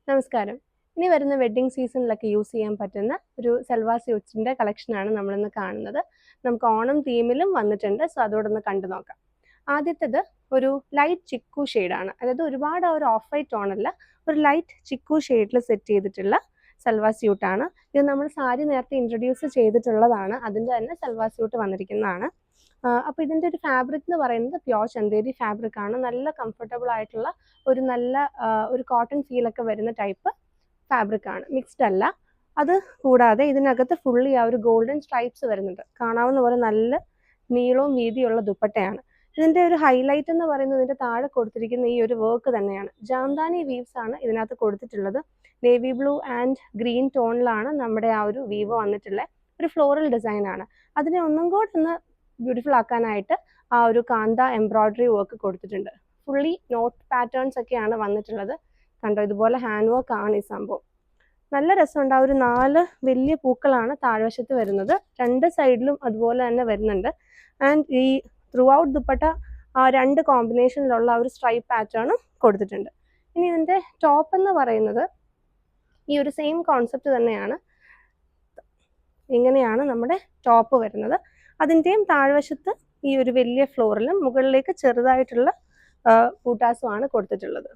നമസ്കാരം. ഇനി വരുന്ന വെഡ്ഡിംഗ് സീസണിലൊക്കെ യൂസ് ചെയ്യാൻ പറ്റുന്ന ഒരു സൽവാർ സ്യൂട്ട്സിൻ്റെ കളക്ഷനാണ് നമ്മളിന്ന് കാണുന്നത്. നമുക്ക് ഓണം തീമിലും വന്നിട്ടുണ്ട്. സോ അതോടൊന്ന് കണ്ടു നോക്കാം. ആദ്യത്തേത് ഒരു ലൈറ്റ് ചിക്കു ഷെയ്ഡാണ്. അതായത് ഒരുപാട് ഒരു ഓഫ് വൈറ്റ് ടോണല്ല, ഒരു ലൈറ്റ് ചിക്കു ഷെയ്ഡിൽ സെറ്റ് ചെയ്തിട്ടുള്ള സൽവാർ സ്യൂട്ടാണ്. ഇത് നമ്മൾ സാരി നേരത്തെ ഇൻട്രൊഡ്യൂസ് ചെയ്തിട്ടുള്ളതാണ്. അതിൻ്റെ തന്നെ സൽവാർ സ്യൂട്ട് വന്നിരിക്കുന്നതാണ്. അപ്പോൾ ഇതിൻ്റെ ഒരു ഫാബ്രിക് എന്ന് പറയുന്നത് പ്യോർ ചന്തേരി ഫാബ്രിക് ആണ്. നല്ല കംഫർട്ടബിൾ ആയിട്ടുള്ള ഒരു കോട്ടൺ ഫീലൊക്കെ വരുന്ന ടൈപ്പ് ഫാബ്രിക് ആണ്, മിക്സ്ഡ് അല്ല. അത് കൂടാതെ ഇതിനകത്ത് ഫുള്ളി ആ ഒരു ഗോൾഡൻ സ്ട്രൈപ്സ് വരുന്നുണ്ട്. കാണാവുന്ന പോലെ നല്ല നീളവും വീതിയുള്ള ദുപ്പട്ടയാണ്. ഇതിൻ്റെ ഒരു ഹൈലൈറ്റ് എന്ന് പറയുന്നത് ഇതിൻ്റെ താഴെ കൊടുത്തിരിക്കുന്ന ഈ ഒരു വർക്ക് തന്നെയാണ്. ജാംദാനി വീവ്സ് ആണ് ഇതിനകത്ത് കൊടുത്തിട്ടുള്ളത്. നേവി ബ്ലൂ ആൻഡ് ഗ്രീൻ ടോണിലാണ് നമ്മുടെ ആ ഒരു വീവ് വന്നിട്ടുള്ള ഒരു ഫ്ലോറൽ ഡിസൈൻ ആണ്. അതിനെ ഒന്നും കൂടെ ഒന്ന് ബ്യൂട്ടിഫുൾ ആക്കാനായിട്ട് ആ ഒരു കാന്ത എംബ്രോയ്ഡറി വർക്ക് കൊടുത്തിട്ടുണ്ട്. ഫുള്ളി നോട്ട് പാറ്റേൺസ് ഒക്കെയാണ് വന്നിട്ടുള്ളത്. കണ്ടോ, ഇതുപോലെ ഹാൻഡ് വർക്ക് ആണ് ഈ സംഭവം. നല്ല രസമുണ്ട്. ആ ഒരു 4 വലിയ പൂക്കളാണ് താഴ്വശത്ത് വരുന്നത്. 2 സൈഡിലും അതുപോലെ തന്നെ വരുന്നുണ്ട്. ആൻഡ് ഈ ത്രൂ ഔട്ട് ദുപ്പട്ട ആ 2 കോമ്പിനേഷനിലുള്ള ഒരു സ്ട്രൈപ്പ് പാറ്റേണും കൊടുത്തിട്ടുണ്ട്. ഇനി ഇതിൻ്റെ ടോപ്പ് എന്ന് പറയുന്നത് ഈ ഒരു സെയിം കോൺസെപ്റ്റ് തന്നെയാണ്. ഇങ്ങനെയാണ് നമ്മുടെ ടോപ്പ് വരുന്നത്. അതിൻ്റെയും താഴ്വശത്ത് ഈ ഒരു വലിയ ഫ്ലോറിലും മുകളിലേക്ക് ചെറുതായിട്ടുള്ള ബൂട്ടാസുമാണ് കൊടുത്തിട്ടുള്ളത്.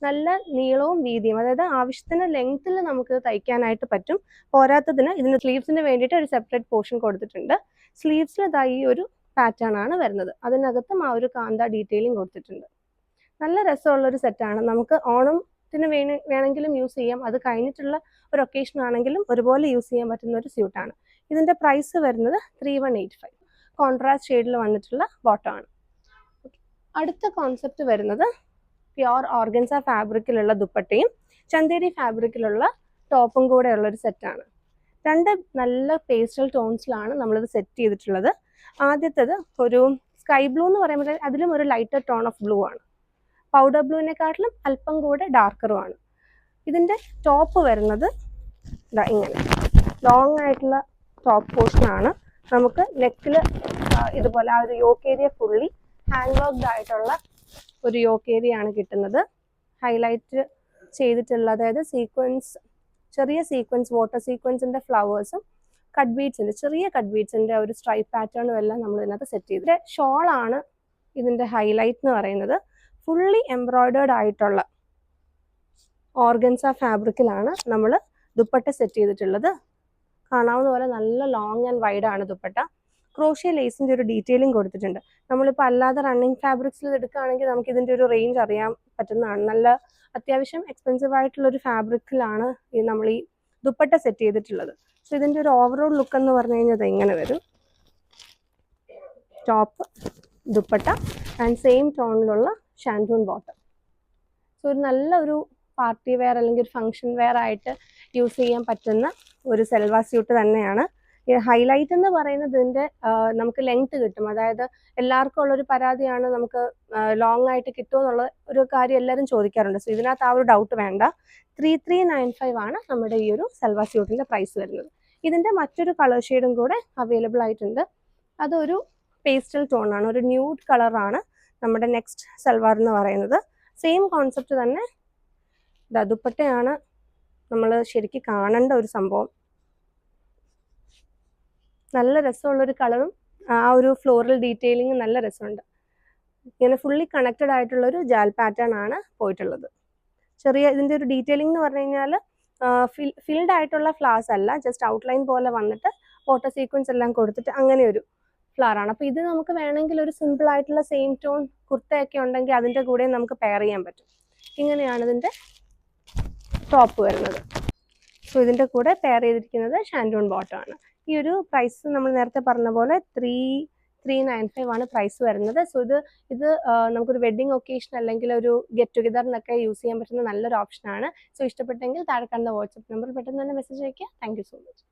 നല്ല നീളവും വീതിയും, അതായത് ആവശ്യത്തിന് ലെങ്ത്തിൽ നമുക്ക് തയ്ക്കാനായിട്ട് പറ്റും. പോരാത്തതിന് ഇതിന് സ്ലീവ്സിന് വേണ്ടിയിട്ട് ഒരു സെപ്പറേറ്റ് പോർഷൻ കൊടുത്തിട്ടുണ്ട്. സ്ലീവ്സിൽ ഈ ഒരു പാറ്റേൺ ആണ് വരുന്നത്. അതിനകത്തും ആ ഒരു കാന്ത ഡീറ്റെയിലിംഗ് കൊടുത്തിട്ടുണ്ട്. നല്ല രസമുള്ളൊരു സെറ്റാണ്. നമുക്ക് ഓണത്തിന് വേണമെങ്കിലും യൂസ് ചെയ്യാം. അത് കഴിഞ്ഞിട്ടുള്ള ഒരു ഒക്കേഷൻ ആണെങ്കിലും ഒരുപോലെ യൂസ് ചെയ്യാൻ പറ്റുന്ന ഒരു സ്യൂട്ടാണ്. ഇതിൻ്റെ പ്രൈസ് വരുന്നത് 3185. കോൺട്രാസ്റ്റ് ഷെയ്ഡിൽ വന്നിട്ടുള്ള ബോട്ടമാണ്. അടുത്ത കോൺസെപ്റ്റ് വരുന്നത് പ്യോർ ഓർഗൻസ ഫാബ്രിക്കിലുള്ള ദുപ്പട്ടയും ചന്തേരി ഫാബ്രിക്കിലുള്ള ടോപ്പും കൂടെ ഉള്ളൊരു സെറ്റാണ്. 2 നല്ല പേസ്റ്റൽ ടോൺസിലാണ് നമ്മളിത് സെറ്റ് ചെയ്തിട്ടുള്ളത്. ആദ്യത്തേത് ഒരു സ്കൈ ബ്ലൂ എന്ന് പറയുമ്പോൾ അതിലും ഒരു ലൈറ്റർ ടോൺ ഓഫ് ബ്ലൂ ആണ്. പൗഡർ ബ്ലൂവിനെക്കാട്ടിലും അല്പം കൂടെ ഡാർക്കറുമാണ്. ഇതിൻ്റെ ടോപ്പ് വരുന്നത് ഇങ്ങനെ ലോങ് ആയിട്ടുള്ള ടോപ്പ് പോർഷനാണ്. നമുക്ക് നെക്കിൽ ഇതുപോലെ ആ ഒരു yoke area fully hand worked ആയിട്ടുള്ള ഒരു യോക്ക് ഏരിയ ആണ് കിട്ടുന്നത്. ഹൈലൈറ്റ് ചെയ്തിട്ടുള്ള, അതായത് സീക്വൻസ്, ചെറിയ സീക്വൻസ്, വാട്ടർ സീക്വൻസിൻ്റെ ഫ്ലവേഴ്സും ചെറിയ കട്ട് ബീഡ്സിൻ്റെ ഒരു സ്ട്രൈപ്പ് പാറ്റേണും എല്ലാം നമ്മൾ ഇതിനകത്ത് സെറ്റ് ചെയ്ത്. ഷോളാണ് ഇതിൻ്റെ ഹൈലൈറ്റ് എന്ന് പറയുന്നത്. ഫുള്ളി എംബ്രോയ്ഡേർഡ് ആയിട്ടുള്ള ഓർഗൻസ ഫാബ്രിക്കിലാണ് നമ്മൾ ദുപ്പട്ട സെറ്റ് ചെയ്തിട്ടുള്ളത്. കാണാവുന്ന പോലെ നല്ല ലോങ് ആൻഡ് വൈഡ് ആണ് ദുപ്പട്ട. ക്രോഷ്യ ലേസിൻ്റെ ഒരു ഡീറ്റെയിലിംഗ് കൊടുത്തിട്ടുണ്ട്. നമ്മളിപ്പോൾ അല്ലാതെ റണ്ണിങ് ഫാബ്രിക്സിൽ എടുക്കുകയാണെങ്കിൽ നമുക്ക് ഇതിൻ്റെ ഒരു റേഞ്ച് അറിയാൻ പറ്റുന്നതാണ്. നല്ല അത്യാവശ്യം എക്സ്പെൻസീവ് ആയിട്ടുള്ളൊരു ഫാബ്രിക്കിലാണ് നമ്മൾ ഈ ദുപ്പട്ട സെറ്റ് ചെയ്തിട്ടുള്ളത്. സോ ഇതിൻ്റെ ഒരു ഓവറോൾ ലുക്ക് എന്ന് പറഞ്ഞു കഴിഞ്ഞാൽ ഇങ്ങനെ വരും. ടോപ്പ്, ദുപ്പട്ട ആൻഡ് സെയിം ടോണിലുള്ള ഷാൻറ്റൂൺ ബോട്ടം. സോ ഒരു നല്ലൊരു പാർട്ടി വെയർ അല്ലെങ്കിൽ ഒരു ഫംഗ്ഷൻ വെയർ ആയിട്ട് യൂസ് ചെയ്യാൻ പറ്റുന്ന ഒരു സൽവാർ സ്യൂട്ട് തന്നെയാണ്. ഹൈലൈറ്റ് എന്ന് പറയുന്നത് ഇതിൻ്റെ നമുക്ക് ലെങ്ത് കിട്ടും. അതായത് എല്ലാവർക്കും ഉള്ളൊരു പരാതിയാണ് നമുക്ക് ലോങ് ആയിട്ട് കിട്ടുമോ എന്നുള്ള ഒരു കാര്യം എല്ലാവരും ചോദിക്കാറുണ്ട്. സോ ഇതിനകത്ത് ആ ഒരു ഡൗട്ട് വേണ്ട. 3395 ആണ് നമ്മുടെ ഈ ഒരു സൽവാർ സ്യൂട്ടിൻ്റെ പ്രൈസ് വരുന്നത്. ഇതിൻ്റെ മറ്റൊരു കളർ ഷെയ്ഡും കൂടെ അവൈലബിൾ ആയിട്ടുണ്ട്. അതൊരു പേസ്റ്റൽ ടോണാണ്, ഒരു ന്യൂഡ് കളറാണ് നമ്മുടെ നെക്സ്റ്റ് സൽവാർ എന്ന് പറയുന്നത്. സെയിം കോൺസെപ്റ്റ് തന്നെ. ദുപ്പട്ടയാണ് നമ്മൾ ശരിക്കും കാണേണ്ട ഒരു സംഭവം. നല്ല രസമുള്ളൊരു കളറും ആ ഒരു ഫ്ലോറൽ ഡീറ്റെയിലിംഗ് നല്ല രസമുണ്ട്. ഇങ്ങനെ ഫുള്ളി കണക്റ്റഡ് ആയിട്ടുള്ളൊരു ജാൽ പാറ്റേൺ ആണ് പോയിട്ടുള്ളത്. ഇതിൻ്റെ ഒരു ഡീറ്റെയിലിംഗ് എന്ന് പറഞ്ഞു കഴിഞ്ഞാൽ ഫിൽഡ് ആയിട്ടുള്ള ഫ്ലവേഴ്സ് അല്ല, ജസ്റ്റ് ഔട്ട്ലൈൻ പോലെ വന്നിട്ട് വാട്ടർ സീക്വൻസ് എല്ലാം കൊടുത്തിട്ട് അങ്ങനെ ഒരു ഫ്ലവർ ആണ്. അപ്പോൾ ഇത് നമുക്ക് വേണമെങ്കിൽ ഒരു സിമ്പിൾ ആയിട്ടുള്ള സെയിം ടോൺ കുർത്തയൊക്കെ ഉണ്ടെങ്കിൽ അതിൻ്റെ കൂടെ നമുക്ക് പെയർ ചെയ്യാൻ പറ്റും. ഇങ്ങനെയാണ് ഇതിൻ്റെ ടോപ്പ് വരുന്നത്. സോ ഇതിൻ്റെ കൂടെ പെയർ ചെയ്തിരിക്കുന്നത് ഷാൻറ്റൂൺ ബോട്ടമാണ്. ഈ ഒരു പ്രൈസ് നമ്മൾ നേരത്തെ പറഞ്ഞ പോലെ 3395 ആണ് പ്രൈസ് വരുന്നത്. സോ ഇത് നമുക്കൊരു വെഡ്ഡിങ് ഒക്കേഷൻ അല്ലെങ്കിൽ ഒരു ഗെറ്റ് ടുഗദറിനൊക്കെ യൂസ് ചെയ്യാൻ പറ്റുന്ന നല്ലൊരു ഓപ്ഷനാണ്. സോ ഇഷ്ടപ്പെട്ടെങ്കിൽ താഴെ കാണുന്ന വാട്സപ്പ് നമ്പർ പെട്ടെന്ന് തന്നെ മെസ്സേജ് അയയ്ക്കുക. Thank you so much.